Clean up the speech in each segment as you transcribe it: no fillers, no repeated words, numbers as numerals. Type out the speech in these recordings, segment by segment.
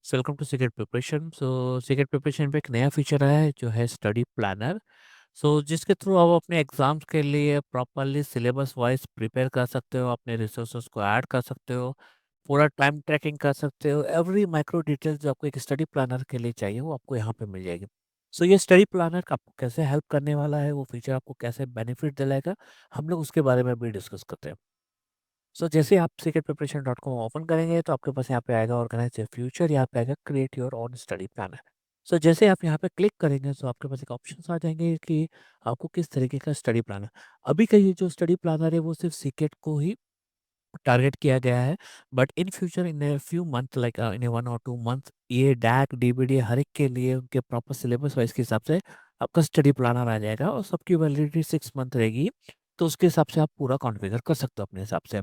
Welcome to secret preparation. Secret preparation पे एक नया फीचर आया है जो है स्टडी प्लानर। जिसके थ्रू आप अपने एग्जाम्स के लिए प्रॉपरली सिलेबस वाइज प्रिपेयर कर सकते हो, अपने रिसोर्सेज को ऐड कर सकते हो, पूरा टाइम ट्रैकिंग कर सकते हो। एवरी माइक्रो डिटेल्स जो आपको एक स्टडी प्लानर के लिए चाहिए वो आपको यहाँ पे मिल जाएगी। ये स्टडी प्लानर आपको कैसे हेल्प करने वाला है, वो फीचर आपको कैसे बेनिफिट दिलाएगा, हम लोग उसके बारे में भी डिस्कस करते हैं। जैसे आप secretpreparation.com ओपन करेंगे तो आपके पास यहाँ पे आएगा ऑर्गेनाइज योर फ्यूचर, यहाँ पे आएगा create your own study planner. जैसे आप यहाँ पे क्लिक करेंगे तो आपके पास एक ऑप्शन आ जाएंगे कि आपको किस तरीके का स्टडी प्लानर। अभी का ये जो स्टडी प्लानर है वो सिर्फ सीक्रेट को ही टारगेट किया गया है, but in future in a few month like in a 1 और 2 मंथ ये डैक डीबीडी हर एक के लिए उनके प्रॉपर सिलेबस वाइज के हिसाब से आपका स्टडी प्लानर आ जाएगा और सबकी वैलिडिटी 6 मंथ रहेगी। तो उसके हिसाब से आप पूरा कॉन्फ़िगर कर सकते हो अपने हिसाब से।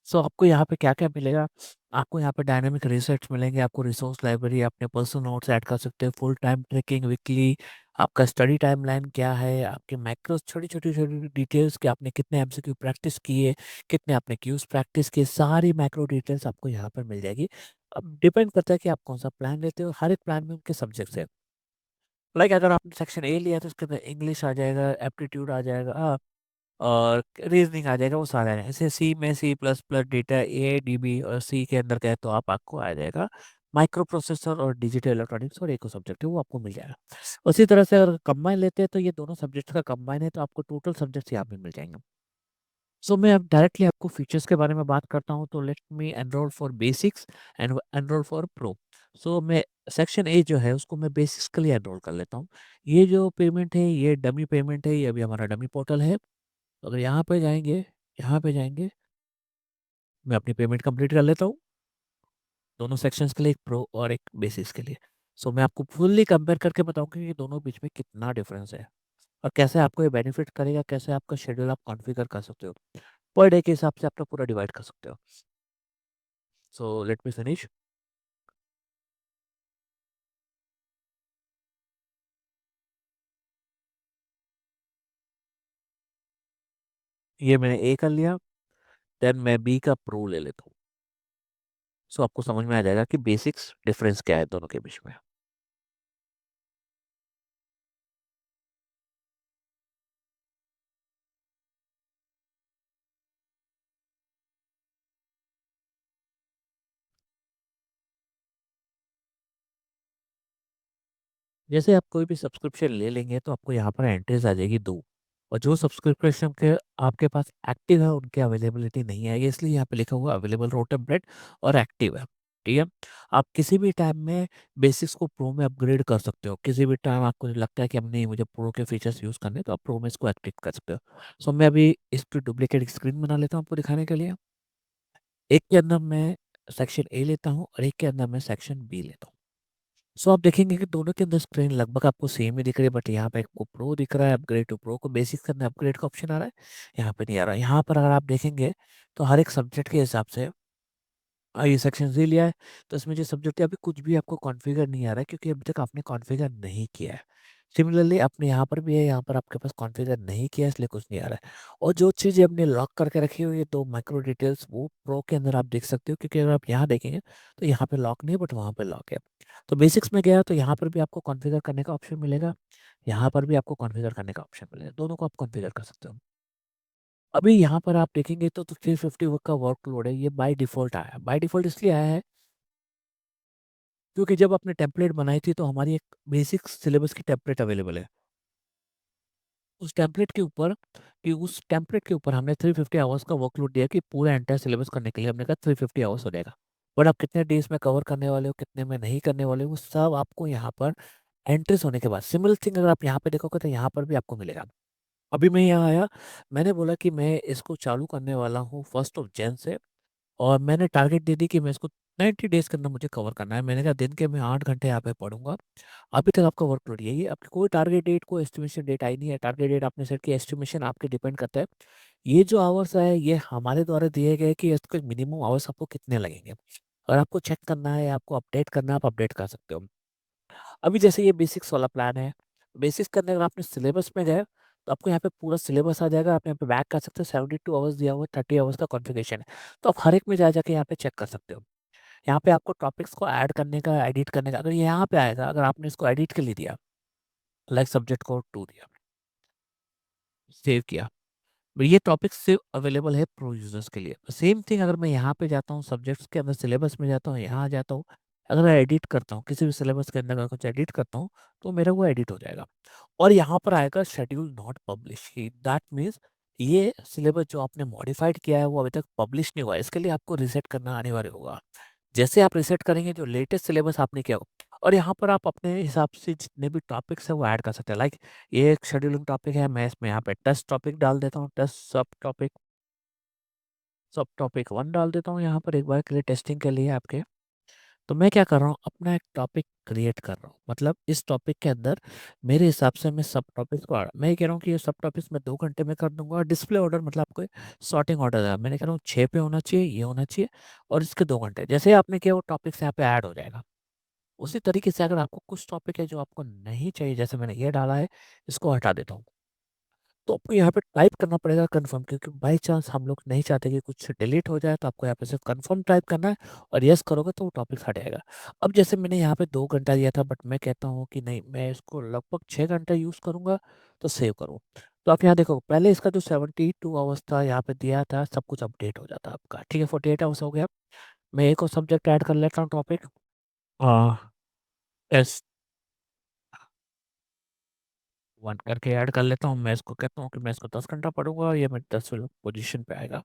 आपको यहाँ पे क्या-क्या मिलेगा? आपको यहाँ पे डायनामिक रिसर्च मिलेंगे, आपको रिसोर्स लाइब्रेरी, अपने पर्सनल नोट्स ऐड कर सकते हो, फुल टाइम ट्रैकिंग वीकली, आपका स्टडी टाइमलाइन क्या है, आपके मैक्रोस छोटी-छोटी डिटेल्स कि आपने कितने एमसीक्यू प्रैक्टिस किए, कितने आपने क्यूज़ प्रैक्टिस किए, सारी मैक्रो डिटेल्स आपको यहाँ पर मिल जाएगी। अब डिपेंड करता है कि आप कौन-सा प्लान लेते हो, हर एक प्लान में उनके सब्जेक्ट्स हैं। लाइक अगर आपने सेक्शन ए लिया तो उसके अंदर इंग्लिश आ जाएगा, एप्टीट्यूड आ जाएगा, और रीजनिंग आ जाएगा, वो सारा है। ऐसे सी में सी प्लस प्लस डेटा ए डीबी और सी के अंदर का है तो आपको आ जाएगा माइक्रो प्रोसेसर और डिजिटल इलेक्ट्रॉनिक्स, और एक और सब्जेक्ट है वो आपको मिल जाएगा। उसी तरह से अगर कंबाइन लेते हैं तो ये दोनों सब्जेक्ट का कंबाइन है तो आपको टोटल सब्जेक्ट्स यहाँ पे मिल जाएंगे। मैं अब डायरेक्टली आपको फीचर्स के बारे में बात करता हूँ। तो let me enrol for basics and enrol for pro. मैं सेक्शन ए जो है उसको मैं बेसिक्स के लिए एनरोल कर लेता हूँ। ये जो पेमेंट है ये डमी पेमेंट है, ये अभी हमारा डमी पोर्टल है। तो अगर यहाँ पे जाएँगे, मैं अपनी पेमेंट कंप्लीट कर लेता हूँ, दोनों सेक्शंस के लिए, एक प्रो और एक बेसिक्स के लिए। मैं आपको फुल्ली कंपेयर करके बताऊँगा कि दोनों बीच में कितना डिफरेंस है और कैसे आपको ये बेनिफिट करेगा, कैसे आपका शेड्यूल आप कॉन्फ़िगर कर सकते हो। पर डे के हिसाब से अपना पूरा डिवाइड कर सकते हो। Let me finish. ये मैंने ए कर लिया, देन मैं बी का प्रो ले लेता हूँ। आपको समझ में आ जाएगा कि बेसिक्स डिफरेंस क्या है दोनों के बीच में। जैसे आप कोई भी सब्सक्रिप्शन ले लेंगे तो आपको यहाँ पर एंट्रीज आ जाएगी 2, और जो सब्सक्रिप्शन के आपके पास एक्टिव है उनकी अवेलेबिलिटी नहीं आएगी, इसलिए यहाँ पे लिखा हुआ अवेलेबल रो टेम्पलेट और एक्टिव है। ठीक है, आप किसी भी टाइम में बेसिक्स को प्रो में अपग्रेड कर सकते हो। किसी भी टाइम आपको लगता है कि अब नहीं मुझे प्रो के फीचर्स यूज़ करने तो आप प्रो में इसको एक्टिव कर सकते हो। मैं अभी इसकी डुप्लीकेट स्क्रीन बना लेता हूँ आपको दिखाने के लिए। एक के अंदर मैं सेक्शन ए लेता हूँ और एक के अंदर मैं सेक्शन बी लेता हूँ। आप देखेंगे कि दोनों के अंदर स्क्रीन लगभग आपको सेम ही दिख रही है, बट यहाँ पे आपको प्रो दिख रहा है, अपग्रेड टू प्रो को बेसिक करना, अपग्रेड का ऑप्शन आ रहा है, यहाँ पे नहीं आ रहा है। यहाँ पर अगर आप देखेंगे तो हर एक सब्जेक्ट के हिसाब से ये सेक्शन जी लिया है, तो इसमें जो सब्जेक्ट है अभी कुछ भी आपको कॉन्फ़िगर नहीं आ रहा है क्योंकि अभी तक आपने कॉन्फ़िगर नहीं किया है। सिमिलरली अपने यहाँ पर भी है, यहाँ पर आपके पास कॉन्फ़िगर नहीं किया है इसलिए कुछ नहीं आ रहा है। और जो चीज़ें आपने लॉक करके रखी हुई है, 2 माइक्रो डिटेल्स, वो प्रो के अंदर आप देख सकते हो क्योंकि अगर आप यहाँ देखेंगे तो यहाँ पे लॉक नहीं है बट वहाँ पे लॉक है। तो बेसिक्स में गया तो यहाँ पर भी आपको कॉन्फ़िगर करने का ऑप्शन मिलेगा, यहाँ पर भी आपको कॉन्फ़िगर करने का ऑप्शन मिलेगा, दोनों को आप कॉन्फ़िगर कर सकते हो। अभी यहाँ पर आप देखेंगे तो 350 वर्क का वर्कलोड है, ये बाय डिफ़ॉल्ट आया है। बाय डिफ़ॉल्ट इसलिए आया है क्योंकि जब आपने टेम्पलेट बनाई थी तो हमारी एक बेसिक सिलेबस की टेम्पलेट अवेलेबल है। उस टेम्पलेट के ऊपर हमने 350 आवर्स का वर्कलोड दिया कि पूरा एंटायर सिलेबस करने के लिए हमने कहा 350 आवर्स हो जाएगा। बट आप कितने डेज़ में कवर करने वाले हो, कितने में नहीं करने वाले हो, वो सब आपको यहाँ पर एंट्रीज़ होने के बाद सिमिलर थिंग अगर आप यहाँ पे देखोगे तो यहाँ पर भी आपको मिलेगा। अभी मैं यहाँ आया, मैंने बोला कि मैं इसको चालू करने वाला हूँ 1st ऑफ जैन से, और मैंने टारगेट दे दी कि मैं इसको 90 डेज़ के अंदर मुझे कवर करना है। मैंने कहा दिन के मैं 8 घंटे यहाँ पे पढ़ूँगा। अभी तक आपका वर्कलोड यही है, आपकी कोई टारगेट डेट, कोई एस्टिमेशन डेट आई नहीं है। टारगेट डेट आपने सेट की, एस्टिमेशन आपके डिपेंड करता है। ये जो आवर्स है ये हमारे द्वारा दिए गए कि इसके मिनिमम आवर्स आपको कितने लगेंगे। अगर आपको चेक करना है, आपको अपडेट करना है, आप अपडेट कर सकते हो। अभी जैसे ये बेसिक्स वाला प्लान है, बेसिक्स के अंदर अगर आपने सिलेबस में गए तो आपको यहाँ पे पूरा सिलेबस आ जाएगा। आप यहाँ पे बैक कर सकते हो, 72 आवर्स दिया हुआ है, 30 आवर्स का कॉन्फ़िगरेशन है। तो आप हर एक में जा जाके यहाँ पे चेक कर सकते हो। यहाँ पे आपको टॉपिक्स को ऐड करने का, एडिट करने का, अगर ये यहाँ पे आएगा, अगर आपने इसको एडिट के लिए दिया, लाइक सब्जेक्ट को 2 दिया, सेव किया, ये टॉपिक सिर्फ अवेलेबल है प्रो यूजर्स के लिए। सेम थिंग अगर मैं यहाँ पे जाता हूँ, सब्जेक्ट्स के अंदर सिलेबस में जाता हूँ, यहाँ जाता हूँ, अगर मैं एडिट करता हूँ किसी भी सिलेबस के अंदर, अगर कुछ एडिट करता हूँ तो मेरा वो एडिट हो जाएगा और यहाँ पर आएगा schedule not publish. That means ये सिलेबस जो आपने मॉडिफाइड किया है वो अभी तक पब्लिश नहीं हुआ है, इसके लिए आपको रिसेट करना अनिवार्य होगा। जैसे आप रिसेट करेंगे जो लेटेस्ट सिलेबस आपने किया होगा, और यहाँ पर आप अपने हिसाब से जितने भी टॉपिक्स है वो ऐड कर सकते हैं। लाइक ये एक शेड्यूलिंग टॉपिक है, मैं इसमें यहाँ पे टेस्ट टॉपिक डाल देता हूँ, टेस्ट सब टॉपिक 1 डाल देता हूँ यहाँ पर एक बार के लिए टेस्टिंग के लिए आपके। तो मैं क्या कर रहा हूँ, अपना एक टॉपिक क्रिएट कर रहा हूँ, मतलब इस टॉपिक के अंदर मेरे हिसाब से मैं सब टॉपिक्स को मैं ये कह रहा हूँ कि ये सब टॉपिक्स मैं 2 घंटे में कर दूंगा। और डिस्प्ले ऑर्डर मतलब आपको सॉर्टिंग ऑर्डर है, मैंने कह रहा हूँ 6 पे होना चाहिए, ये होना चाहिए, और इसके 2 घंटे जैसे आपने किया वो टॉपिक्स यहाँ पे ऐड हो जाएगा। उसी तरीके से अगर आपको कुछ टॉपिक है जो आपको नहीं चाहिए, जैसे मैंने ये डाला है, इसको हटा देता हूँ, तो आपको यहाँ पे टाइप करना पड़ेगा कन्फर्म, क्योंकि बाई चांस हम लोग नहीं चाहते कि कुछ डिलीट हो जाए, तो आपको यहाँ पे सिर्फ कन्फर्म टाइप करना है और यस करोगे तो वो टॉपिक हट जाएगा। अब जैसे मैंने यहाँ पे 2 घंटा दिया था, बट मैं कहता हूँ कि नहीं, मैं इसको लगभग 6 घंटा यूज़ करूँगा, तो सेव करूँ। तो आप यहाँ देखो, पहले इसका जो 72 आवर्स था यहाँ पे दिया था, सब कुछ अपडेट हो जाता आपका, ठीक है, 48 आवर्स हो गया। मैं एक और सब्जेक्ट ऐड कर लेता हूँ, टॉपिक एस 1 करके ऐड कर लेता हूँ। मैं इसको कहता हूँ कि मैं इसको 10 घंटा पढ़ूंगा, ये मैं 10 पोजीशन पे आएगा,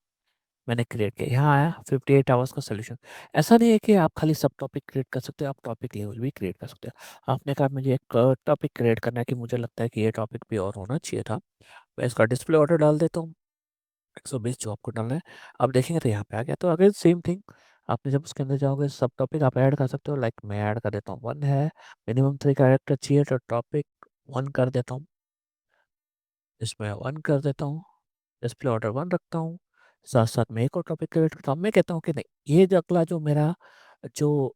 मैंने क्रिएट किया, यहाँ आया 58 आवर्स का सोल्यूशन। ऐसा नहीं है कि आप खाली सब टॉपिक क्रिएट कर सकते हो, आप टॉपिक लेवल भी क्रिएट कर सकते हो। आपने कहा मुझे एक टॉपिक क्रिएट करना है कि मुझे लगता है कि ये टॉपिक भी और होना चाहिए था, मैं इसका डिस्प्ले ऑर्डर डाल देता हूँ 120 जो आपको डालना है। अब देखेंगे तो यहाँ पे आ गया। तो अगेन सेम थिंग, आपने जब उसके अंदर जाओगे सब टॉपिक आप ऐड कर सकते हो। लाइक मैं ऐड कर देता हूँ 1 है, मिनिमम 3 कैरेक्टर चाहिए, तो टॉपिक 1 कर देता हूँ, इसमें 1 कर देता हूँ, डिस्प्ले ऑर्डर 1 रखता हूँ, साथ साथ मैं एक और टॉपिक क्रिएट करता हूँ। मैं कहता हूँ कि नहीं, ये जो अगला जो मेरा जो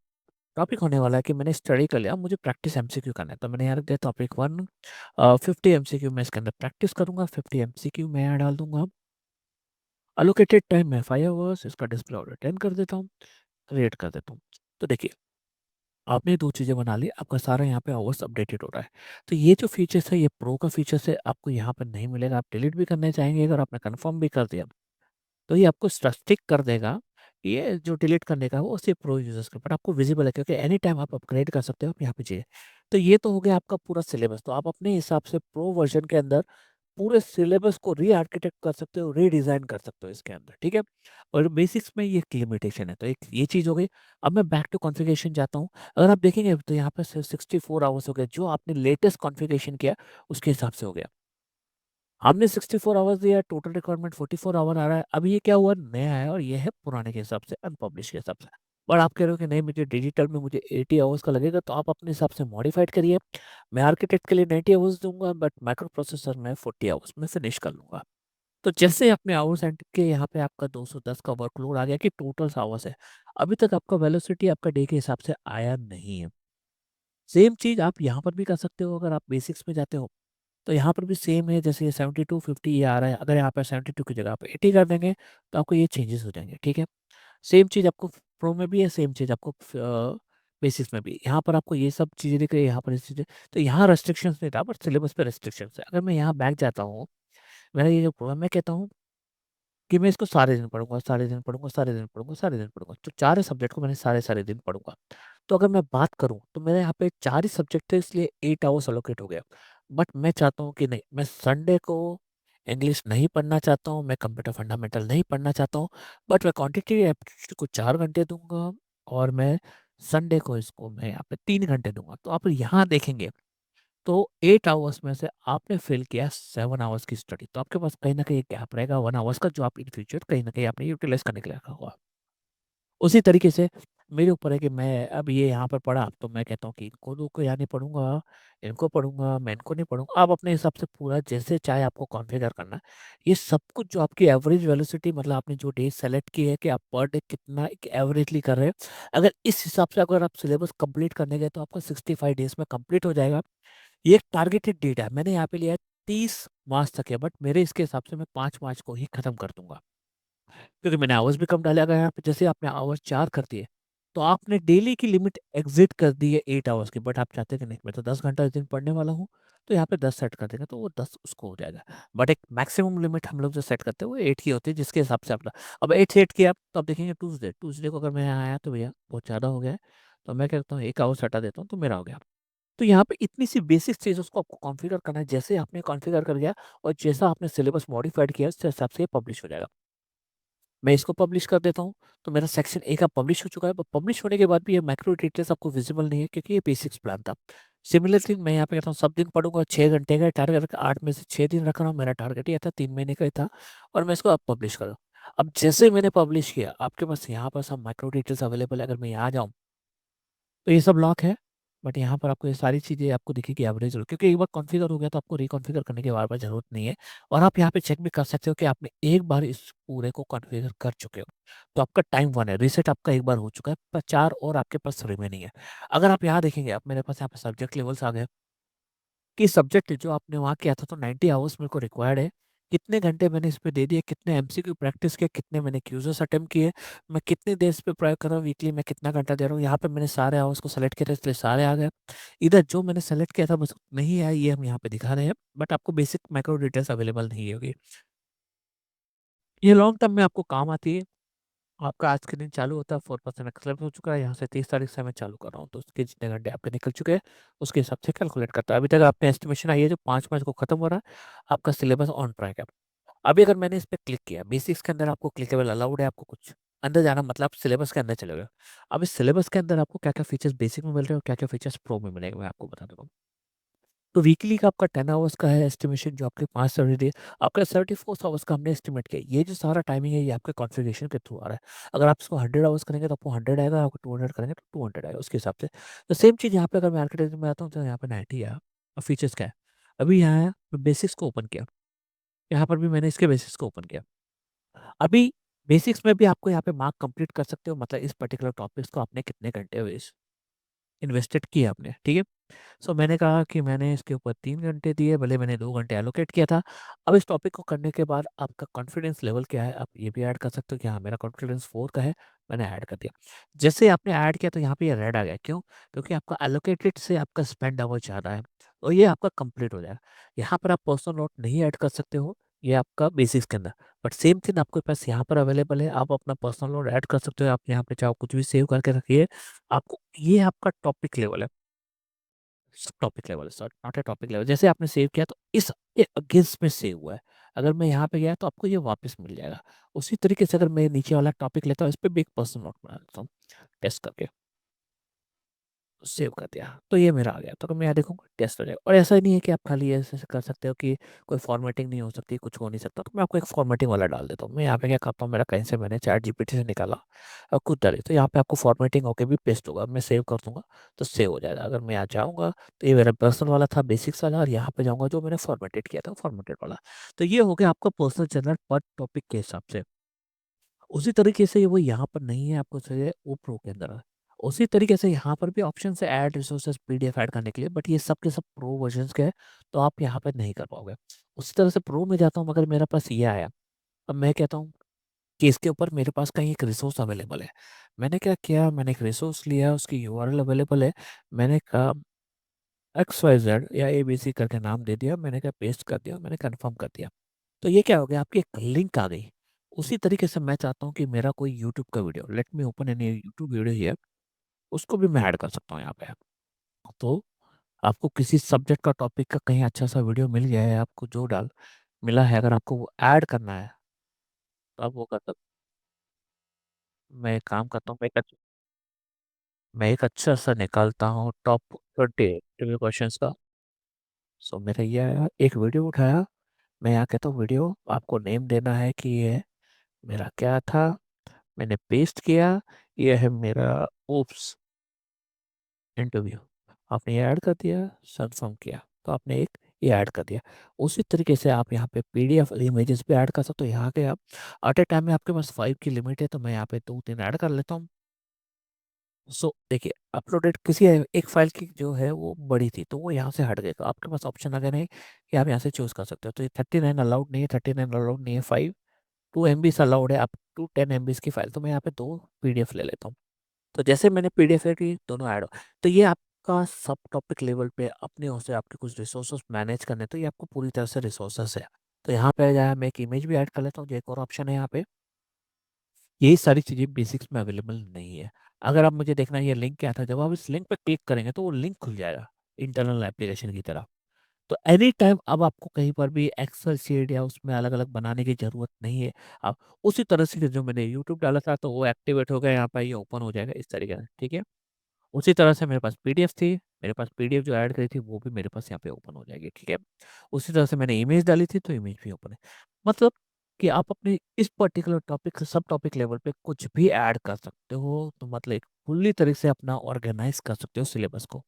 टॉपिक होने वाला है कि मैंने स्टडी कर लिया, मुझे प्रैक्टिस एमसीक्यू करना है, तो मैंने यहाँ रख दिया टॉपिक 1, 50 एमसीक्यू मैं इसके अंदर प्रैक्टिस करूंगा, 50 एमसीक्यू मैं यहाँ डाल दूंगा। अलोकेटेड टाइम में 5 आवर्स, इसका डिस्प्ले ऑर्डर 10 कर देता हूँ, क्रिएट कर देता हूँ। तो देखिए, आपने 2 चीज़ें बना ली, आपका सारा यहाँ पे आवर्स अपडेटेड हो रहा है। तो ये जो फीचर्स है, ये प्रो का फीचर्स है, आपको यहाँ पर नहीं मिलेगा। आप डिलीट भी करने चाहेंगे, अगर आपने कंफर्म भी कर दिया तो ये आपको स्टिक कर देगा। ये जो डिलीट करने का है वो सिर्फ प्रो यूजर्स के, बट आपको विजिबल है क्योंकि एनी टाइम आप अपग्रेड कर सकते हो, आप यहाँ पे चाहिए। तो ये तो हो गया आपका पूरा सिलेबस। तो आप अपने हिसाब से प्रो वर्जन के अंदर पूरे सिलेबस को री-आर्किटेक्ट कर सकते हो, रीडिज़ाइन कर सकते हो इसके अंदर, ठीक है? और बेसिक्स में ये एक लिमिटेशन है, तो एक ये चीज़ हो गई। अब मैं बैक टू कॉन्फ़िगरेशन जाता हूँ। अगर आप देखेंगे तो यहाँ पे सिर्फ 64 आवर्स हो गए, जो आपने लेटेस्ट कॉन्फ़िगरेशन किया उसके हिसाब से हो गया। हमने 64 आवर्स दिया, टोटल रिक्वायरमेंट 44 आवर आ रहा है। अब ये क्या हुआ, नया है और ये है पुराने के हिसाब से, अनपब्लिश के हिसाब से। बट आप कह रहे हो कि नहीं, मुझे डिजिटल में मुझे 80 आवर्स का लगेगा, तो आप अपने हिसाब से मॉडिफाइड करिए। मैं आर्किटेक्ट के लिए 90 आवर्स दूंगा, बट माइक्रो प्रोसेसर में 40 आवर्स में फिनिश कर लूंगा। तो जैसे अपने आवर्स एंड के यहाँ पे आपका 210 का वर्कलोड आ गया कि टोटल आवर्स है, अभी तक आपका वेलोसिटी आपका डे के हिसाब से आया नहीं है। सेम चीज़ आप यहाँ पर भी कर सकते हो, अगर आप बेसिक्स में जाते हो तो यहाँ पर भी सेम है, जैसे ये 72 50 ये आ रहा है, अगर यहाँ पे 72 की जगह आप 80 कर देंगे तो आपको ये चेंजेस हो जाएंगे, ठीक है? सेम चीज़ आपको प्रो में भी है, सेम चीज़ आपको बेसिक्स में भी। यहाँ पर आपको ये सब चीज़ें दिख रही है, यहाँ पर ये चीज़ें, तो यहाँ रेस्ट्रिक्शंस नहीं था, बट सिलेबस पे रेस्ट्रिक्शंस है। अगर मैं यहाँ बैक जाता हूँ, मेरा ये जो प्रो, मैं कहता हूँ कि मैं इसको सारे दिन पढ़ूँगा, सारे दिन पढ़ूँगा, सारे दिन पढ़ूँगा, सारे दिन पढ़ूँगा। तो 4 सब्जेक्ट को मैंने सारे-सारे दिन पढ़ूँगा। तो अगर मैं बात करूँ तो मेरे यहाँ पे 4 ही सब्जेक्ट थे, इसलिए 8 आवर्स एलोकेट हो गया। बट मैं चाहता हूँ कि नहीं, मैं संडे को इंग्लिश नहीं पढ़ना चाहता हूँ, मैं कंप्यूटर फंडामेंटल नहीं पढ़ना चाहता हूँ, बट मैं क्वांटिटेटिव एप्टीट्यूड को 4 घंटे दूँगा और मैं संडे को इसको मैं यहाँ पे 3 घंटे दूँगा। तो आप यहाँ देखेंगे तो 8 आवर्स में से आपने फ़िल किया 7 आवर्स की स्टडी। तो आपके पास कहीं न कहीं गैप रहेगा 1 आवर्स का, जो आप इन फ्यूचर कहीं न कहीं आपने यूटिलाइज़ करने के लिए रखा होगा। उसी तरीके से मेरे ऊपर है कि मैं अब ये यहाँ पर पढ़ा, तो मैं कहता हूँ कि इनको 2 को यहाँ नहीं पढ़ूँगा, इनको पढ़ूँगा, मैं इनको नहीं पढ़ूँगा। आप अपने हिसाब से पूरा जैसे चाहे आपको कॉन्फ़िगर करना है। ये सब कुछ जो आपकी एवरेज वेलोसिटी, मतलब आपने जो डेज़ सेलेक्ट की है कि आप पर डे कितना एक एवरेजली कर रहे हैं। अगर इस हिसाब से अगर आप सिलेबस कंप्लीट करने गए तो आपका 65 डेज़ में कंप्लीट हो जाएगा। ये एक टारगेटेड डेट है। मैंने यहाँ पे लिया है 30 मार्च तक है, बट मेरे इसके हिसाब से मैं 5 मार्च को ही खत्म कर दूँगा। क्योंकि मैंने आवर्स भी कम डाले। अगर यहाँ पे जैसे आपने आवर्स 4 कर दिए, तो आपने डेली की लिमिट एग्जिट कर दी है 8 आवर्स की, बट आप चाहते हैं कि नहीं मैं तो 10 घंटा इस दिन पढ़ने वाला हूँ, तो यहाँ पे 10 सेट कर देंगे तो वो 10 उसको हो जाएगा। बट एक मैक्सिमम लिमिट हम लोग जो सेट करते हैं वो 8 की होती है, जिसके हिसाब से अपना अब 8 सेट किया तो आप देखेंगे ट्यूसडे ट्यूसडे को अगर मैं यहाँ आया तो भैया बहुत ज़्यादा हो गया है, तो मैं क्या करता हूँ 1 आवर्स हटा देता हूँ तो मेरा हो गया। तो यहाँ पे इतनी सी बेसिक चीज़ उसको आपको कॉन्फ़िगर करना है, जैसे आपने कॉन्फ़िगर कर दिया और जैसा आपने सिलेबस मॉडिफाइड किया उसके हिसाब से ये पब्लिश हो जाएगा। मैं इसको पब्लिश कर देता हूँ, तो मेरा सेक्शन ए का पब्लिश हो चुका है, पब्लिश होने के बाद भी ये मैक्रो डिटेल्स आपको विज़िबल नहीं है क्योंकि ये बेसिक्स प्लान था। सिमिलरली मैं यहाँ पे कहता हूँ सब दिन पढ़ूँगा, 6 घंटे का टारगेट रखा, 8 में से 6 दिन रख रहा हूँ, मेरा टारगेट ये था 3 महीने का ही था और मैं इसको अब पब्लिश कर रहा हूँ। अब जैसे मैंने पब्लिश किया, आपके पास यहाँ पर सब माइक्रो डिटेल्स अवेलेबल है, अगर मैं यहाँ आ जाऊँ तो ये सब लॉक है, बट यहाँ पर आपको ये सारी चीज़ें आपको दिखेगी एवरेज रो, क्योंकि एक बार कॉन्फ़िगर हो गया तो आपको रिकॉन्फ़िगर करने की बार-बार ज़रूरत नहीं है और आप यहाँ पे चेक भी कर सकते हो कि आपने एक बार इस पूरे को कॉन्फ़िगर कर चुके हो। तो आपका टाइम 1 है, रीसेट आपका एक बार हो चुका है, पर 4 और आपके पास रिमेनिंग है। अगर आप यहाँ देखेंगे, अब मेरे पास यहाँ पे सब्जेक्ट लेवल्स आ गए कि सब्जेक्ट जो आपने वहाँ किया था तो 90 आवर्स मेरे को रिक्वायर्ड है। कितने घंटे मैंने इस पे दे दिए, कितने एमसीक्यू प्रैक्टिस किए, कितने मैंने क्विज़ेस अटेम्प्ट किए, मैं कितनी देर इस पे प्रयोग कर रहा हूँ, वीकली मैं कितना घंटा दे रहा हूँ। यहाँ पे मैंने सारे आवर्स को सेलेक्ट किया था इसलिए सारे आ गए। इधर जो मैंने सेलेक्ट किया था बस नहीं आया, ये हम यहाँ पे दिखा रहे हैं, बट आपको बेसिक माइक्रो डिटेल्स अवेलेबल नहीं होगी। ये लॉन्ग टर्म में आपको काम आती है। आपका आज के दिन चालू होता है, 4% एक्सेलेरेट हो चुका है, यहाँ से 30 तारीख से मैं चालू कर रहा हूँ, तो उसके जितने घंटे आपके निकल चुके हैं, उसके हिसाब से कैलकुलेट करता है। अभी तक आपने एस्टिमेशन आई है जो 5 मार्च को खत्म हो रहा है, आपका सिलेबस ऑन ट्रैक है। अभी अगर मैंने इस पे क्लिक किया, बेसिक्स के अंदर आपको क्लिकेबल अलाउड है, आपको कुछ अंदर जाना मतलब आप सिलेबस के अंदर चले गए। अब इस सिलेबस के अंदर आपको क्या-क्या फीचर्स बेसिक में मिल रहे हैं और क्या-क्या फीचर्स प्रो में मिलेंगे, मैं आपको बता देता हूँ। तो वीकली का आपका 10 आवर्स का है एस्टिमेशन, जो आपके 5 सर्विस आपका 74 आवर्स का हमने एस्टिमेट किया। ये जो सारा टाइमिंग है ये आपके कॉन्फ़िगरेशन के थ्रू आ रहा है। अगर आप इसको 100 आवर्स करेंगे तो आपको 100 आएगा, आपको 200 करेंगे तो 200 आएगा उसके हिसाब से। तो सेम चीज़ यहाँ पे अगर मैं आर्किटेक्चर में आता हूँ तो यहाँ पे 90 आया। अब फीचर्स क्या है? अभी यहाँ आया, मैं बेसिक्स को ओपन किया। यहाँ पर भी मैंने इसके बेसिक्स को ओपन किया। अभी बेसिक्स में भी आपको यहाँ पे मार्क कंप्लीट कर सकते हो, मतलब इस पर्टिकुलर टॉपिक्स को आपने कितने घंटे वेस्ट इन्वेस्टेड किए आपने, ठीक है? सो मैंने कहा कि मैंने इसके ऊपर 3 घंटे दिए, भले मैंने 2 घंटे एलोकेट किया था। अब इस टॉपिक को करने के बाद आपका कॉन्फिडेंस लेवल क्या है, आप ये भी ऐड कर सकते हो कि हाँ, मेरा कॉन्फिडेंस 4 का है, मैंने ऐड कर दिया। जैसे आपने ऐड किया तो यहाँ पे ये रेड आ गया, क्यों? क्योंकि आपका एलोकेटेड से आपका स्पेंड आवर ज़्यादा है और ये आपका कंप्लीट हो जाएगा। यहाँ पर आप पर्सनल नोट नहीं ऐड कर सकते हो, ये आपका बेसिक्स के अंदर। बट सेम थिंग आपके पास यहाँ पर अवेलेबल है, आप अपना पर्सनल नोट ऐड कर सकते हो, आप यहाँ पे चाहो कुछ भी सेव करके रखिए। आपको ये आपका टॉपिक लेवल है। सब टॉपिक लेवल है sir, not a topic level. जैसे आपने सेव किया तो इस ये अगेंस्ट में सेव हुआ है। अगर मैं यहाँ पे गया तो आपको ये वापस मिल जाएगा। उसी तरीके से अगर मैं नीचे वाला टॉपिक लेता हूँ, इस पे भी एक पर्सनल नोट बना लेता हूँ, टेस्ट करके। सेव कर दिया, तो ये मेरा आ गया। तो अगर मैं यहाँ देखूँगा टेस्ट हो जाएगा और ऐसा ही नहीं है कि आप खाली ऐसे कर सकते हो कि कोई फॉर्मेटिंग नहीं हो सकती, कुछ हो नहीं सकता। तो मैं आपको एक फॉर्मेटिंग वाला डाल देता हूँ। मैं यहाँ पे क्या करता हूँ, मेरा कहीं से मैंने चैटजीपीटी से निकाला और खुद डाली, तो यहाँ पे आपको फॉर्मेटिंग होके भी पेस्ट होगा। मैं सेव कर दूँगा तो सेव हो जाएगा। अगर मैं यहाँ जाऊँगा तो ये मेरा पर्सनल वाला था, बेसिक्स वाला, और यहाँ पे जाऊँगा जो मैंने फॉर्मेटेड किया था फॉर्मेटेड वाला। तो ये हो गया आपका पर्सनल जर्नल पर टॉपिक के हिसाब से। उसी तरीके से वो यहाँ पर नहीं है, आपको चाहिए वो प्रो के अंदर है। उसी तरीके से यहाँ पर भी ऑप्शन है ऐड रिसोर्सेज पीडीएफ ऐड करने के लिए, बट ये सब के सब प्रो वर्जन्स के हैं, तो आप यहाँ पर नहीं कर पाओगे। उसी तरह से प्रो में जाता हूँ, मगर मेरे पास ये आया। अब मैं कहता हूँ कि इसके ऊपर मेरे पास कहीं एक रिसोर्स अवेलेबल है। मैंने क्या किया, मैंने एक रिसोर्स लिया, उसकी यूआरएल अवेलेबल है। मैंने कहा एक्स वाई जेड या ए बी सी करके नाम दे दिया, मैंने कहा पेस्ट कर दिया, मैंने कन्फर्म कर दिया। तो ये क्या हो गया, आपकी एक लिंक आ गई। उसी तरीके से मैं चाहता हूँ कि मेरा कोई यूट्यूब का video, let me open any YouTube video here, उसको भी मैं ऐड कर सकता हूँ यहाँ पे। तो आपको किसी सब्जेक्ट का टॉपिक का कहीं अच्छा सा वीडियो मिल गया है, आपको जो डाल मिला है, अगर आपको वो ऐड करना है तो आप वो कर सकते। मैं एक काम करता हूँ, मैं एक अच्छा सा निकालता हूँ टॉप 20 इंटरव्यू क्वेश्चन का। सो मेरा ये आया, एक वीडियो उठाया, मैं यहाँ कहता हूँ वीडियो आपको नेम देना है कि ये मेरा क्या था, मैंने पेस्ट किया, ये है मेरा ओप्स इंटरव्यू। आपने ये ऐड कर दिया, कंफर्म किया, तो आपने एक ये ऐड कर दिया। उसी तरीके से आप यहाँ पे पीडीएफ इमेजेस भी ऐड कर सकते हो। यहाँ के आप एट ए टाइम में आपके पास 5 की लिमिट है, तो मैं यहाँ पे 2-3 ऐड कर लेता हूँ। सो देखिए, अपलोडेड किसी एक फाइल की जो है वो बड़ी थी, तो वो यहाँ से हट गई, तो आपके पास ऑप्शन आ गया नहीं कि आप यहाँ से चूज़ कर सकते हो। तो ये 39 अलाउड नहीं है, 39 अलाउड नहीं है, 5 2 MB अलाउड है, आप टू 10 MB की फाइल। तो मैं यहाँ पे 2 पीडीएफ ले लेता हूँ। तो जैसे मैंने पीडीएफ है कि दोनों ऐड हो, तो ये आपका सब टॉपिक लेवल पे अपने ओर से आपके कुछ रिसोर्सेस मैनेज करने, तो ये आपको पूरी तरह से रिसोर्सेस है। तो यहाँ पे जाए मैं एक इमेज भी ऐड कर लेता हूँ, जो एक और ऑप्शन है यहाँ पे। यही सारी चीज़ें बेसिक्स में अवेलेबल नहीं है। अगर आप मुझे देखना है ये लिंक क्या था, जब आप इस लिंक पे क्लिक करेंगे तो वो लिंक खुल जाएगा इंटरनल एप्लीकेशन की तरह। तो एनी टाइम अब आपको कहीं पर भी एक्सेल शीट या उसमें अलग-अलग बनाने की ज़रूरत नहीं है। आप उसी तरह से जो मैंने यूट्यूब डाला था तो वो एक्टिवेट हो गया, यहाँ पे ये ओपन हो जाएगा इस तरीके से, ठीक है? उसी तरह से मेरे पास पीडीएफ थी, मेरे पास पीडीएफ जो ऐड करी थी वो भी मेरे पास यहाँ पे ओपन हो जाएगी, ठीक है? उसी तरह से मैंने इमेज डाली थी तो इमेज भी ओपन है। मतलब कि आप अपने इस पर्टिकुलर टॉपिक से सब टॉपिक लेवल पे कुछ भी ऐड कर सकते हो, तो मतलब एक फुल्ली तरीके से अपना ऑर्गेनाइज़ कर सकते हो सिलेबस को।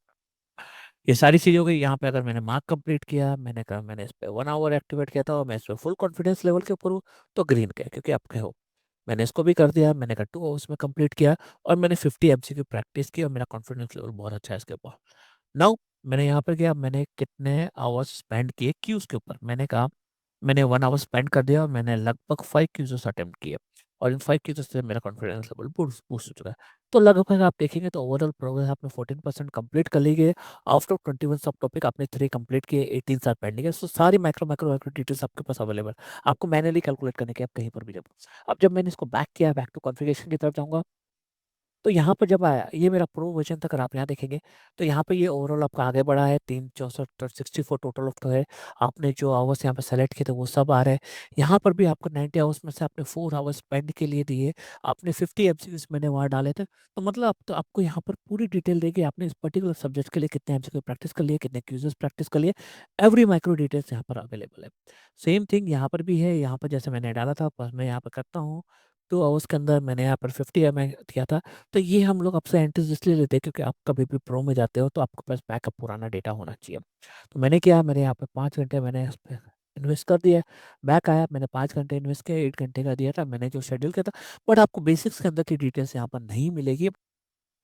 ये सारी चीज़ हो गई, यहाँ पे अगर मैंने मार्क कंप्लीट किया, मैंने कहा मैंने इस पे 1 आवर एक्टिवेट किया था और मैं इस पे फुल कॉन्फिडेंस लेवल के ऊपर हूँ, तो ग्रीन किया क्योंकि आप हो। मैंने इसको भी कर दिया, मैंने कहा 2 आवर्स में कंप्लीट किया और मैंने 50 एमसीक्यू प्रैक्टिस की और मेरा कॉन्फिडेंस लेवल बहुत अच्छा है इसके ऊपर। नाउ मैंने यहाँ पे गया, मैंने कितने आवर्स स्पेंड किए क्यूज़ के ऊपर, मैंने कहा मैंने 1 आवर स्पेंड कर दिया और मैंने लगभग 5 क्विज़ेस अटेम्प्ट किए और इन 5 क्विज़ेस से मेरा कॉन्फिडेंस लेवल बूस्ट बूस्ट हो चुका है। तो लगभग आप देखेंगे तो ओवरऑल प्रोग्रेस आपने 14% कंप्लीट कर ली है। आफ्टर 21 सब टॉपिक आपने 3 कंप्लीट किए, 18 साल पेंडिंग है। सो सारी माइक्रो डिटेल्स आपके पास अवेलेबल है। आपको मैनुअली कैलकुलेट करने की आप कहीं पर भी जब अब जब मैंने इसको बैक किया, बैक टू कॉन्फ़िगरेशन की तरफ जाऊँगा, तो यहाँ पर जब आया, ये मेरा प्रो वर्ज़न था, अगर आप यहाँ देखेंगे, तो यहाँ पे ये ओवरऑल आपका आगे बढ़ा है, 3 64 और 64 टोटल ऑफ तो है। आपने जो आवर्स यहाँ पे सेलेक्ट किए थे, वो सब आ रहे हैं। यहाँ पर भी आपको 90 आवर्स में से आपने 4 आवर्स स्पेंड के लिए दिए। आपने 50 एमसीक्यूज़ मैंने वहाँ डाले थे। तो मतलब अब तो आपको यहाँ पर पूरी डिटेल देगी, आपने इस पर्टिकुलर सब्जेक्ट के लिए कितने एमसीक्यू प्रैक्टिस कर लिए, कितने क्विज़ेज़ प्रैक्टिस कर लिए, एवरी माइक्रो डिटेल्स यहाँ पर अवेलेबल है। सेम थिंग यहाँ पर भी है, यहाँ पर जैसे मैंने डाला था, बस मैं यहाँ पे करता हूँ, 2 आवर्स के अंदर मैंने यहाँ पर 50 एमए किया था। तो ये हम लोग आपसे एंट्रीज़ इसलिए लेते हैं क्योंकि आप कभी भी प्रो में जाते हो तो आपके पास बैकअप पुराना डेटा होना चाहिए। तो मैंने किया, मैंने यहाँ पे 5 घंटे मैंने इस पे इन्वेस्ट कर दिया। बैक आया, मैंने 5 घंटे इन्वेस्ट किया, 8 घंटे का दिया था मैंने जो शेड्यूल किया था। बट आपको बेसिक्स के अंदर की डिटेल्स यहाँ पर नहीं मिलेगी।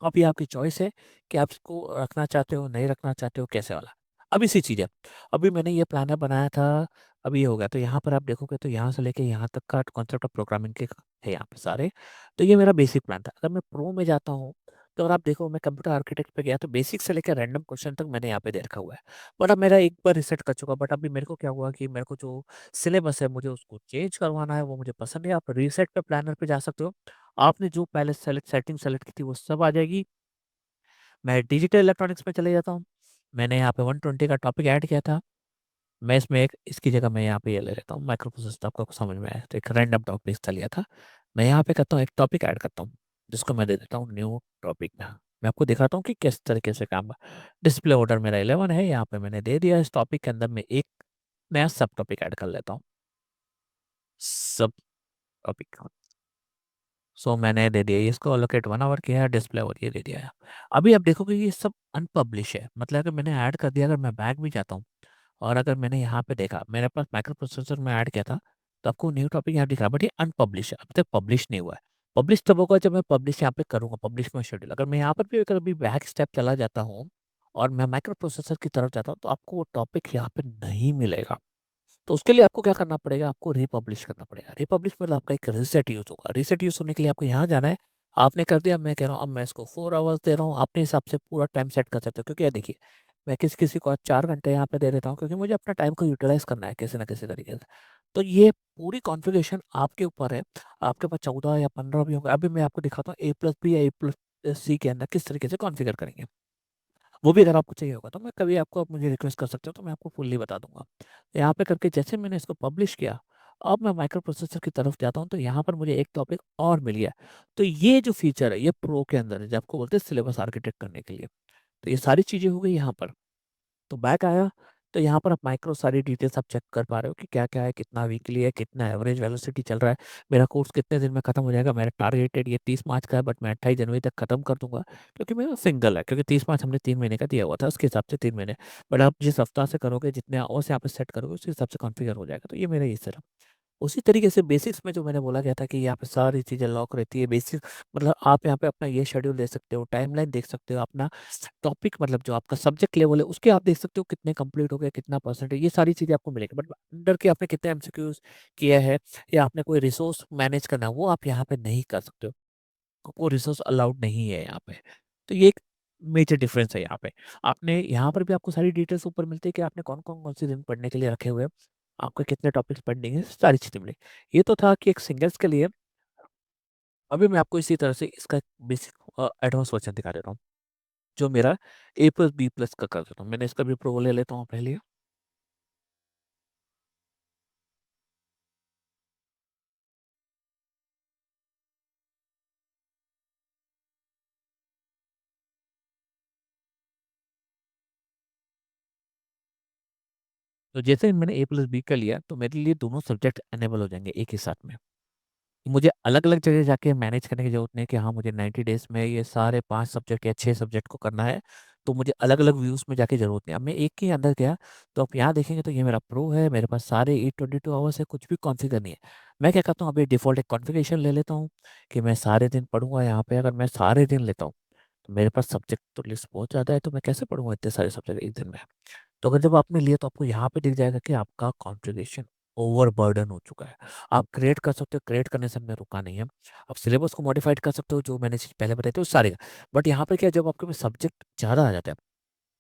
अब ये आपकी चॉइस है कि आप इसको रखना चाहते हो, नहीं रखना चाहते हो, कैसे वाला। अब इसी चीज़ है, अभी मैंने ये प्लानर बनाया था, अब ये हो गया, तो यहाँ पर आप देखोगे तो यहाँ से लेके यहाँ तक का कॉन्सेप्ट ऑफ प्रोग्रामिंग के है यहाँ पे सारे। तो ये मेरा बेसिक प्लान था। अगर मैं प्रो में जाता हूँ, तो अगर आप देखो मैं कंप्यूटर आर्किटेक्ट पे गया तो बेसिक से लेकर रैंडम क्वेश्चन तक मैंने यहाँ पे दे रखा हुआ है। बट अब मेरा एक बार रीसेट कर चुका, बट अभी मेरे को क्या हुआ कि मेरे को जो सिलेबस है मुझे उसको चेंज करवाना है, वो मुझे पसंद है। आप रीसेट पे प्लानर पे जा सकते हो। आपने जो पहले सेटिंग सेलेक्ट की थी वो सब आ जाएगी। मैं डिजिटल इलेक्ट्रॉनिक्स में चले जाता हूँ। मैंने यहाँ पे 120 का टॉपिक ऐड किया था। मैं इसमें एक इसकी जगह मैं यहाँ पे ये ले लेता हूँ माइक्रो प्रोसेसर, आपको समझ में आया। तो एक रैंडम टॉपिक इसका लिया था। मैं यहाँ पे करता हूँ एक टॉपिक ऐड करता हूँ, जिसको मैं दे देता हूँ न्यू टॉपिक में। मैं आपको दिखाता हूँ कि किस तरीके से काम है। डिस्प्ले ऑर्डर मेरा 11 है, यहाँ पे मैंने दे दिया। इस टॉपिक के अंदर मैं एक नया सब टॉपिक ऐड कर लेता हूँ। सब टॉपिक सो मैंने दे दिया, इसको एलोकेट 1 आवर किया है, डिस्प्ले और ये दे दिया है। अभी आप देखोगे ये सब अनपब्लिश है, मतलब अगर मैंने ऐड कर दिया, अगर मैं बैक भी जाता हूँ और अगर मैंने यहाँ पे देखा, मेरे पास माइक्रो प्रोसेसर में ऐड किया था, तो आपको न्यू टॉपिक यहाँ दिख रहा है, बट ये अनपब्लिश है, अभी तक पब्लिश नहीं हुआ है। पब्लिश तब होगा जब मैं पब्लिश यहाँ पे करूँगा, पब्लिश में शेड्यूल। अगर मैं यहाँ पर भी अगर अभी बैक स्टेप चला जाता हूँ और मैं माइक्रो प्रोसेसर की तरफ जाता हूँ, तो आपको वो टॉपिक यहाँ पे नहीं मिलेगा। तो उसके लिए आपको क्या करना पड़ेगा, आपको रीपब्लिश करना पड़ेगा। रीपब्लिश मतलब आपका एक रीसेट यूज़ होगा। रीसेट यूज़ होने के लिए आपको यहाँ जाना है। आपने कर दिया, मैं कह रहा हूँ अब मैं इसको 4 आवर्स दे रहा हूँ, अपने हिसाब से पूरा टाइम सेट कर सकते हो। क्योंकि ये देखिए, मैं किसी-किसी को 4 घंटे यहाँ पे दे देता हूँ क्योंकि मुझे अपना टाइम को यूटिलाइज़ करना है किसी न किसी तरीके से। तो ये पूरी कॉन्फ़िगरेशन आपके ऊपर है। आपके पास 14 या 15 भी होंगे। अभी मैं आपको दिखाता हूँ ए प्लस बी या ए प्लस सी के अंदर किस तरीके से कॉन्फ़िगर करेंगे। वो भी अगर आपको चाहिए होगा तो मैं कभी आपको आप मुझे रिक्वेस्ट कर सकते हो, तो मैं आपको फुल्ली बता दूँगा। यहाँ पे करके जैसे मैंने इसको पब्लिश किया, अब मैं माइक्रो प्रोसेसर की तरफ जाता हूँ तो यहाँ पर मुझे एक टॉपिक और मिल गया। तो ये जो फीचर है ये प्रो के अंदर है, जो आपको बोलते हैं सिलेबस आर्किटेक्ट करने के लिए। तो ये सारी चीज़ें हो गई यहाँ पर। तो बैक आया, तो यहाँ पर आप माइक्रो सारी डिटेल्स आप चेक कर पा रहे हो कि क्या-क्या है, कितना वीकली है, कितना एवरेज वेलोसिटी चल रहा है, मेरा कोर्स कितने दिन में खत्म हो जाएगा। मेरा टारगेटेड ये 30 मार्च का है, बट मैं 28 जनवरी तक खत्म कर दूँगा क्योंकि मेरा सिंगल है, क्योंकि 30 मार्च हमने 3 महीने का दिया हुआ था, उसके हिसाब से 3 महीने। बट आप जिस हफ्ता से करोगे, जितने आवर्स यहाँ पे सेट करोगे, उस हिसाब से कॉन्फ़िगर हो जाएगा। तो ये मेरा ये सेटअप। उसी तरीके से बेसिक्स में जो मैंने बोला गया था कि यहाँ पे सारी चीज़ें लॉक रहती है। बेसिक मतलब आप यहाँ पे अपना ये शेड्यूल देख सकते हो, टाइमलाइन देख सकते हो, अपना टॉपिक मतलब जो आपका सब्जेक्ट लेवल है उसके आप देख सकते हो कितने कंप्लीट हो गए, कितना परसेंटेज, ये सारी चीज़ें आपको मिलेगी। बट अंडर के आपने कितने एमसीक्यूज़ किए हैं या आपने कोई रिसोर्स मैनेज करना है, वो आप यहाँ पे नहीं कर सकते हो। को रिसोर्स अलाउड नहीं है यहाँ पे। तो ये एक मेजर डिफरेंस है यहाँ पे। आपने यहाँ पर भी आपको सारी डिटेल्स ऊपर मिलती है कि आपने कौन-कौन से दिन पढ़ने के लिए रखे हुए हैं, आपके कितने टॉपिक्स पेंडिंग हैं, सारी चीज़ें मिली। ये तो था कि एक सिंगर्स के लिए। अभी मैं आपको इसी तरह से इसका बेसिक एडवांस वर्ज़न दिखा देता हूँ, जो मेरा ए प्लस बी प्लस का कर देता हूँ। मैंने इसका भी प्रो ले लेता हूँ पहले। तो जैसे ही मैंने ए प्लस बी का लिया, तो मेरे लिए दोनों सब्जेक्ट इनेबल हो जाएँगे एक ही साथ में। मुझे अलग-अलग जगह जाके मैनेज करने की ज़रूरत नहीं है कि हाँ, मुझे 90 डेज़ में ये सारे 5 सब्जेक्ट या 6 सब्जेक्ट को करना है, तो मुझे अलग-अलग व्यूज़ में जाके ज़रूरत नहीं है। अब मैं एक के अंदर गया, तो आप यहाँ देखेंगे तो ये मेरा प्रो है, मेरे पास सारे 822 आवर्स है, कुछ भी कॉन्फ़िगर नहीं है। मैं क्या करता हूँ, अभी डिफ़ॉल्ट एक कॉन्फ़िगरेशन ले लेता हूँ कि मैं सारे दिन पढ़ूँगा यहाँ पे। अगर मैं सारे दिन लेता हूँ, तो मेरे पास सब्जेक्ट तो लिस्ट बहुत ज़्यादा है, तो मैं कैसे पढ़ूँगा इतने सारे सब्जेक्ट एक दिन में? तो अगर जब आपने लिया तो आपको यहाँ पे दिख जाएगा कि आपका कॉन्फ़िगरेशन ओवरबर्डन हो चुका है। आप क्रिएट कर सकते हो, क्रिएट करने से हमने रुका नहीं है। आप सिलेबस को मॉडिफ़ाइड कर सकते हो, जो मैंने चीज़ पहले बताई थी वो सारे। बट यहाँ पे क्या है, जब आपके पास सब्जेक्ट ज़्यादा आ जाता है,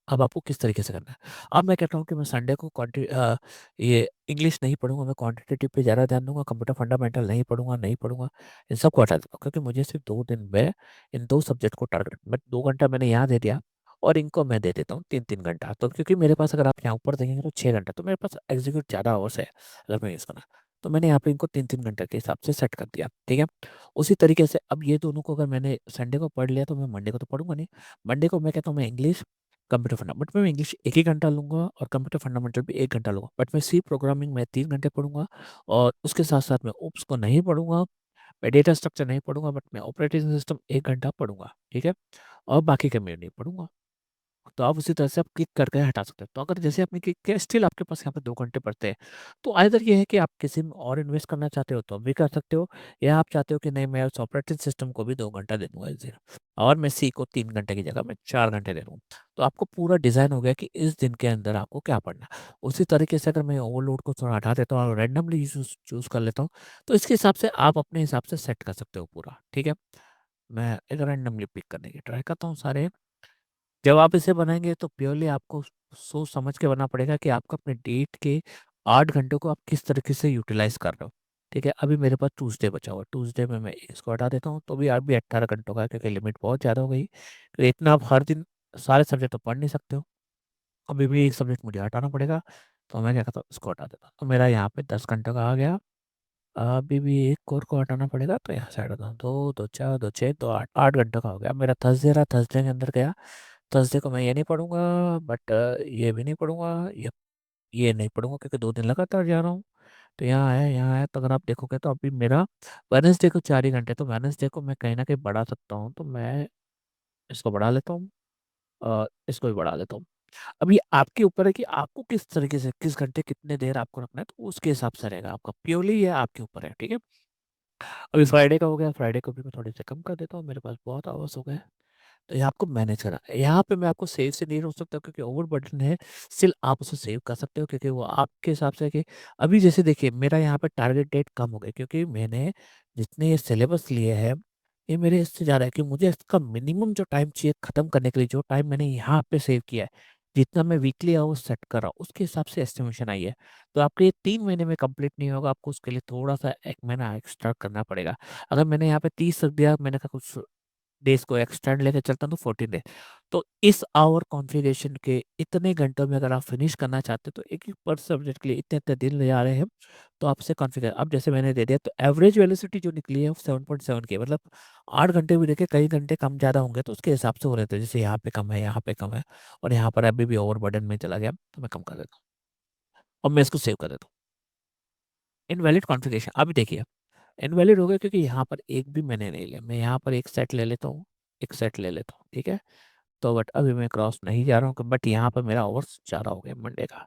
अब आपको किस तरीके से करना है? अब मैं कहता हूँ कि मैं संडे को ये इंग्लिश नहीं पढ़ूँगा, मैं क्वांटिटेटिव पे ज़्यादा ध्यान दूँगा, कंप्यूटर फंडामेंटल नहीं पढ़ूँगा, इन सबको हटा दूँगा, क्योंकि मुझे सिर्फ़ 2 दिन में इन 2 सब्जेक्ट को टारगेट मैं 2 घंटा मैंने यहाँ दे दिया और इनको मैं दे देता हूँ 3-3 घंटा। तो क्योंकि मेरे पास, अगर आप यहाँ ऊपर देखेंगे तो 6 घंटा, तो मेरे पास एग्ज़ीक्यूट ज़्यादा अवर्स है, अगर मैं यूज़ करना। तो मैंने यहाँ पे इनको 3-3 घंटे के हिसाब से सेट कर दिया, ठीक है? उसी तरीके से अब ये दोनों को अगर मैंने संडे को पढ़ लिया, तो मैं मंडे को तो पढ़ूँगा नहीं। मंडे को मैं कहता हूँ मैं इंग्लिश, कंप्यूटर फंडा बट मैं इंग्लिश 1 ही घंटा लूँगा और कंप्यूटर फंडामेंटल भी 1 घंटा लूँगा। बट मैं सी प्रोग्रामिंग में 3 घंटे पढ़ूँगा और उसके साथ-साथ मैं ओप्स को नहीं पढ़ूँगा, मैं डेटा स्ट्रक्चर नहीं पढ़ूँगा, बट मैं ऑपरेटिंग सिस्टम 1 घंटा पढ़ूँगा, ठीक है? और बाकी का मैं नहीं पढ़ूँगा। तो आप उसी तरह से आप क्लिक करके हटा सकते हो। तो अगर जैसे आपने क्लिक किया, स्टिल आपके पास यहाँ पे 2 घंटे पड़ते हैं। तो आइदर ये है कि आप किसी में और इन्वेस्ट करना चाहते हो तो भी कर सकते हो, या आप चाहते हो कि नहीं, मैं उस ऑपरेटिंग सिस्टम को भी 2 घंटा दे दूँगा इस दिन और मैं सी को 3 घंटे की जगह मैं 4 घंटे दे दूँ। तो आपको पूरा डिज़ाइन हो गया कि इस दिन के अंदर आपको क्या पढ़ना है। उसी तरीके से अगर मैं ओवरलोड को थोड़ा हटा देता हूँ और रैंडमली चूज़ कर लेता हूँ, तो इसके हिसाब से आप अपने हिसाब से सेट कर सकते हो पूरा, ठीक है? मैं एक रैंडमली पिक करने की ट्राई करता हूँ सारे। जब आप इसे बनाएँगे तो प्योरली आपको सोच समझ के बनाना पड़ेगा कि आपको अपने डेट के 8 घंटों को आप किस तरीके से यूटिलाइज़ कर रहे हो। ठीक है? अभी मेरे पास ट्यूसडे बचा हुआ है, ट्यूसडे में मैं इसको हटा देता हूँ, तो भी अभी 18 घंटों का है, क्योंकि लिमिट बहुत ज़्यादा हो गई। तो इतना आप हर दिन सारे सब्जेक्ट तो पढ़ नहीं सकते हो। अभी भी एक सब्जेक्ट मुझे हटाना पड़ेगा, तो मैं क्या करता हूँ, इसको हटा देता हूँ। तो मेरा यहाँ पे 10 घंटों का आ गया। अभी भी एक और को हटाना पड़ेगा, तो यहाँ से हटा देता हूँ। 2, 2 4, 2 6, 2 8, 8 घंटों का हो गया। अब मेरा थर्सडे रहा, थर्सडे के अंदर गया। थर्सडे को मैं ये नहीं पढ़ूँगा, बट ये भी नहीं पढ़ूँगा, ये नहीं पढ़ूँगा, क्योंकि 2 दिन लगातार जा रहा हूँ। तो यहाँ है, तो अगर आप देखोगे तो अभी मेरा वेडनेसडे को 4 ही घंटे, तो वेडनेसडे को मैं कहीं न कहीं बढ़ा सकता हूँ, तो मैं इसको बढ़ा लेता हूँ इसको भी बढ़ा लेता हूँ। अब ये आपके ऊपर है कि आपको किस तरीके से, किस घंटे कितने देर आपको रखना है, तो उसके हिसाब से रहेगा आपका। प्योरली ये आपके ऊपर है, ठीक है? अभी फ्राइडे का हो गया, फ्राइडे को भी मैं थोड़े से कम कर देता हूँ, मेरे पास बहुत आवर्स हो गए। तो ये आपको मैनेज करना है। यहाँ पे मैं आपको सेव से नहीं रोक सकता, क्योंकि ओवरबर्डन है। स्टिल आप उसे सेव कर सकते हो, क्योंकि वो आपके हिसाब से है कि अभी जैसे देखिए, मेरा यहाँ पे टारगेट डेट कम हो गई, क्योंकि मैंने जितने ये सिलेबस लिए हैं, ये मेरे इससे ज़्यादा है कि मुझे इसका मिनिमम जो टाइम चाहिए ख़त्म करने के लिए, जो टाइम मैंने यहाँ पे सेव किया है, जितना मैं वीकली आवर्स सेट कर रहा हूँ, उसके हिसाब से एस्टिमेशन आई है। तो आपके ये 3 महीने में कंप्लीट नहीं होगा, आपको उसके लिए थोड़ा-सा 1 महीना एक्स्ट्रा करना पड़ेगा। अगर मैंने यहाँ पे 30 रख दिया, मैंने कहा कुछ डेज़ को एक्सटेंड लेके चलता हूँ तो 14 डे। तो इस आवर कॉन्फ़िगरेशन के इतने घंटों में अगर आप फिनिश करना चाहते हो, तो एक-एक पर सब्जेक्ट के लिए इतने-इतने दिन ले जा रहे हैं, तो आपसे कॉन्फ़िगर अब जैसे मैंने दे दिया, तो एवरेज वेलोसिटी जो निकली है वो 7.7 की है। मतलब 8 घंटे भी देखिए, कई घंटे कम ज़्यादा होंगे तो उसके हिसाब से हो रहे थे। जैसे यहाँ पे कम है, यहाँ पे कम है और यहाँ पर अभी भी ओवरबर्डन में चला गया, तो मैं कम कर देता हूँ और मैं इसको सेव कर देता हूँ। इनवैलिड कॉन्फ़िगरेशन अभी देखिए, इनवैलिड हो गया क्योंकि यहाँ पर एक भी मैंने नहीं लिया। मैं यहाँ पर एक सेट ले लेता हूँ, एक सेट ले लेता हूँ, ठीक है? तो बट अभी मैं क्रॉस नहीं जा रहा हूँ, बट यहाँ पर मेरा ओवर्स ज़्यादा हो गया मंडे का।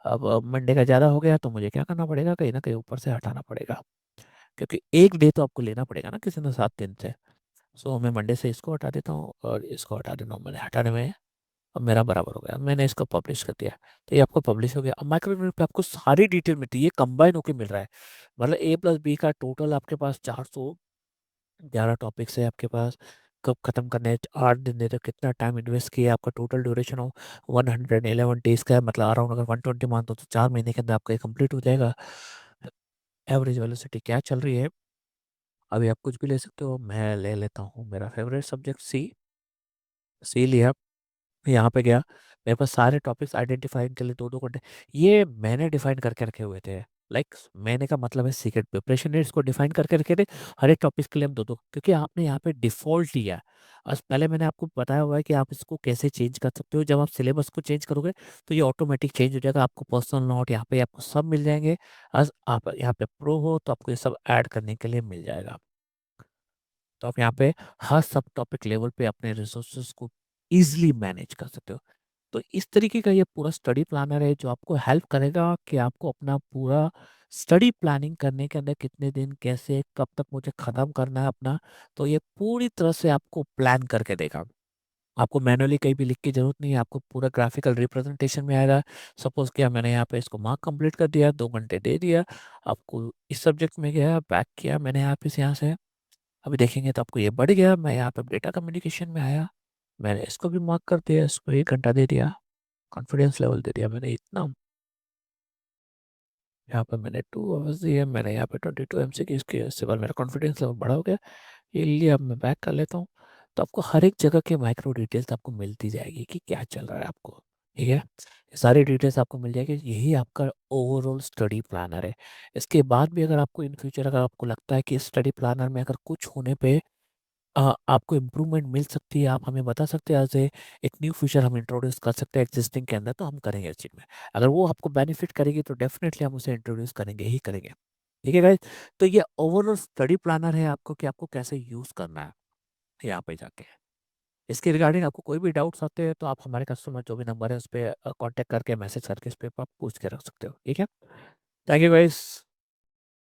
अब मंडे का ज़्यादा हो गया तो मुझे क्या करना पड़ेगा, कहीं न कहीं ऊपर से हटाना पड़ेगा। क्योंकि एक डे तो आपको लेना पड़ेगा ना किसी न 7 दिन से। सो मैं मंडे से इसको हटा देता हूँ और इसको हटा देता हूँ। मैंने हटाने में अब मेरा बराबर हो गया। मैंने इसको पब्लिश कर दिया। तो ये आपको पब्लिश हो गया। अब माइक्रोवेव पे आपको सारी डिटेल मिलती है, ये कंबाइन होके मिल रहा है। मतलब ए प्लस बी का टोटल आपके पास 11 टॉपिक्स है आपके पास, कब खत्म करने हैं, 8 दिन दे, तो कितना टाइम इन्वेस्ट किया, आपका टोटल ड्यूरेशन हो 111 डेज का है, मतलब अराउंड अगर 120 मंथ हो तो 4 महीने के अंदर आपका ये कंप्लीट हो जाएगा। एवरेज वेलोसिटी क्या चल रही है, अभी आप कुछ भी ले सकते हो, मैं ले लेता हूँ मेरा फेवरेट सब्जेक्ट सी। सी लिया, यहाँ पे गया, मेरे पास सारे टॉपिक्स आइडेंटिफाई के लिए 2-2 घंटे, ये मैंने डिफाइन करके रखे हुए थे। लाइक मैंने का मतलब है सीक्रेट प्रिपरेशन ने इसको डिफाइन करके रखे थे, हर एक टॉपिक के लिए हम 2-2, क्योंकि आपने यहाँ पे डिफॉल्ट लिया है। और पहले मैंने आपको बताया हुआ है कि आप इसको कैसे चेंज कर सकते हो, जब आप सिलेबस को चेंज करोगे तो ये ऑटोमेटिक चेंज हो जाएगा, आपको पर्सनल नोट यहाँ पे आपको सब मिल जाएंगे। आज आप यहाँ पे प्रो हो तो आपको ये सब ऐड करने के लिए मिल जाएगा। तो आप यहाँ पे हर सब टॉपिक लेवल पे अपने रिसोर्सेज को ईजिली मैनेज कर सकते हो। तो इस तरीके का ये पूरा स्टडी प्लानर है जो आपको हेल्प करेगा कि आपको अपना पूरा स्टडी प्लानिंग करने के अंदर कितने दिन, कैसे, कब तक मुझे ख़त्म करना है अपना, तो ये पूरी तरह से आपको प्लान करके देगा। आपको मैनुअली कहीं भी लिख की ज़रूरत नहीं है, आपको पूरा ग्राफिकल रिप्रेजेंटेशन में आएगा। सपोज़ किया मैंने यहाँ पे इसको मार्क कंप्लीट कर दिया, 2 घंटे दे दिया, आपको इस सब्जेक्ट में गया, बैक किया मैंने यहाँ से, अभी देखेंगे तो आपको ये बढ़ गया, मैं यहाँ पे डेटा कम्युनिकेशन में आया, मैंने इसको भी मार्क कर दिया, इसको 1 घंटा दे दिया, कॉन्फिडेंस लेवल दे दिया मैंने इतना, यहाँ पे मैंने 2 आवर्स दिए, मैंने यहाँ पे 22 एमसीक्यूज़ किए, इसके बाद मेरा कॉन्फिडेंस लेवल बढ़ा हो गया। ये लिए अब मैं बैक कर लेता हूँ। तो आपको हर एक जगह के माइक्रो डिटेल्स आपको मिलती जाएगी कि क्या चल रहा है आपको, ठीक है? ये सारी डिटेल्स आपको मिल जाएगी, यही आपका ओवरऑल स्टडी प्लानर है। इसके बाद भी अगर आपको इन फ्यूचर अगर आपको लगता है कि इस स्टडी प्लानर में अगर कुछ होने पे आपको इम्प्रूवमेंट मिल सकती है, आप हमें बता सकते हैं, एज़ एक न्यू फीचर हम इंट्रोड्यूस कर सकते हैं एग्जिस्टिंग के अंदर, तो हम करेंगे इस चीज़ में। अगर वो आपको बेनिफिट करेगी तो डेफ़िनेटली हम उसे इंट्रोड्यूस करेंगे ही करेंगे। ठीक है गाइज़? तो ये ओवरऑल स्टडी प्लानर है आपको कि आपको कैसे यूज़ करना है यहाँ पे जाके। इसके रिगार्डिंग आपको कोई भी डाउट्स आते हैं तो आप हमारे कस्टमर जो भी नंबर है उस पे कॉन्टैक्ट करके, मैसेज करके इस पे आप पूछ के रख सकते हो। ठीक है? Thank you guys.